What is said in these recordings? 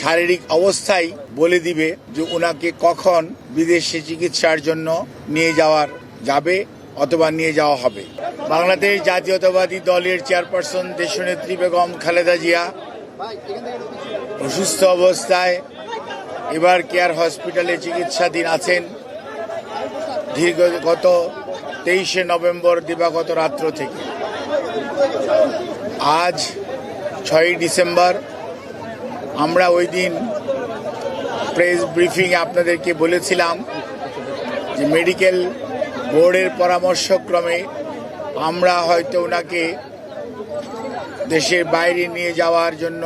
শারীরিক অবস্থাই বলে দিবে যে ওনাকে কখন বিদেশে চিকিৎসার জন্য নিয়ে যাওয়ার যাবে অথবা নিয়ে যাওয়া হবে। বাংলাদেশ জাতীয়তাবাদী দলের চেয়ারপারসন দেশনেত্রী বেগম খালেদা জিয়া অসুস্থ অবস্থায় এবার কেয়ার হসপিটালে চিকিৎসাধীন আছেন। গত 23শে নভেম্বর দিবাগত রাত্র থেকে আজ 6ই ডিসেম্বর আমরা ওই দিন প্রেস ব্রিফিংয়ে আপনাদেরকে বলেছিলাম যে মেডিকেল বোর্ডের পরামর্শক্রমে আমরা হয়তো ওনাকে দেশের বাইরে নিয়ে যাওয়ার জন্য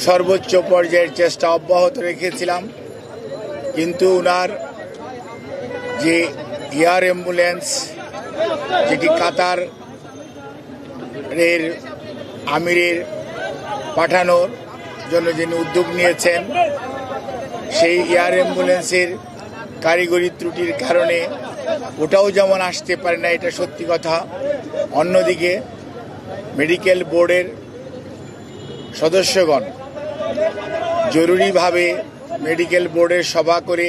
সর্বোচ্চ পর্যায়ের চেষ্টা অব্যাহত রেখেছিলাম, কিন্তু ওনার যে এয়ার অ্যাম্বুলেন্স যেটি কাতার এর আমিরের পাঠানোর জন্য যিনি উদ্যোগ নিয়েছেন, সেই এয়ার অ্যাম্বুলেন্সের কারিগরি ত্রুটির কারণে ওটাও যেমন আসতে পারে না, এটা সত্যি কথা। অন্যদিকে মেডিকেল বোর্ডের সদস্যগণ জরুরিভাবে মেডিকেল বোর্ডের সভা করে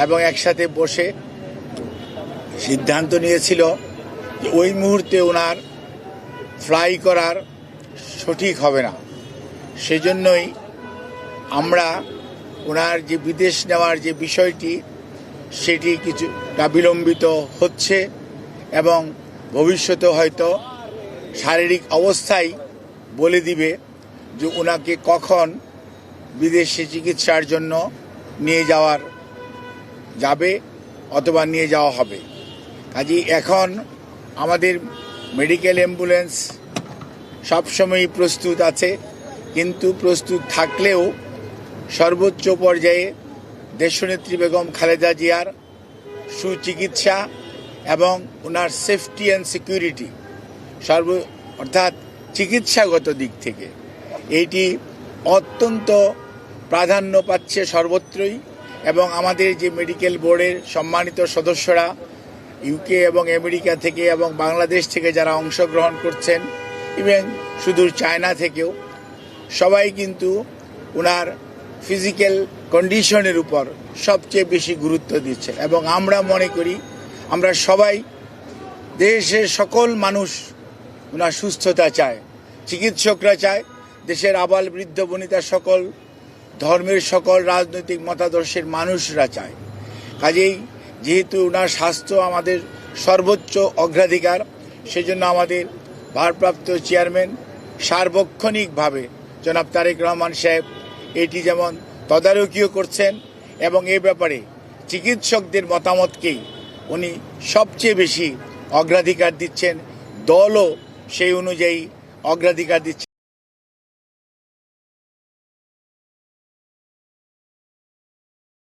এবং একসাথে বসে সিদ্ধান্ত নিয়েছিল যে ওই মুহূর্তে ওনার ফ্লাই করার সঠিক হবে না। সেজন্যই আমরা ওনার যে বিদেশ নেওয়ার যে বিষয়টি সেটি কিছুটা বিলম্বিত হচ্ছে এবং ভবিষ্যতে হয়তো শারীরিক অবস্থাই বলে দিবে যে ওনাকে কখন বিদেশে চিকিৎসার জন্য নিয়ে যাওয়ার যাবে অথবা নিয়ে যাওয়া হবে। কাজেই এখন আমাদের মেডিকেল অ্যাম্বুলেন্স সবসময়ই প্রস্তুত আছে, কিন্তু প্রস্তুত থাকলেও সর্বোচ্চ পর্যায়ে দেশনেত্রী বেগম খালেদা জিয়ার সুচিকিৎসা এবং ওনার সেফটি অ্যান্ড সিকিউরিটি অর্থাৎ চিকিৎসাগত দিক থেকে এইটি অত্যন্ত প্রাধান্য পাচ্ছে সর্বত্রই। এবং আমাদের যে মেডিকেল বোর্ডের সম্মানিত সদস্যরা ইউকে এবং আমেরিকা থেকে এবং বাংলাদেশ থেকে যারা অংশগ্রহণ করছেন, ইভেন সুদূর চায়না থেকেও, সবাই কিন্তু ওনার ফিজিক্যাল কন্ডিশনের উপর সবচেয়ে বেশি গুরুত্ব দিচ্ছে। এবং আমরা মনে করি, আমরা সবাই, দেশের সকল মানুষ ওনার সুস্থতা চায়, চিকিৎসকরা চায়, দেশের আবাল বৃদ্ধ বনিতা সকল ধর্মের সকল রাজনৈতিক মতাদর্শের মানুষরা চায়। কাজেই যেহেতু ওনার স্বাস্থ্য আমাদের সর্বোচ্চ অগ্রাধিকার, সেজন্য আমাদের ভারপ্রাপ্ত চেয়ারম্যান সার্বক্ষণিকভাবে জনাব তারেক রহমান সাহেব এটি যেমন তদারকিও করছেন এবং এ ব্যাপারে চিকিৎসকদের মতামতকেই উনি সবচেয়ে বেশি অগ্রাধিকার দিচ্ছেন। দলও সেই অনুযায়ী অগ্রাধিকার দিচ্ছে।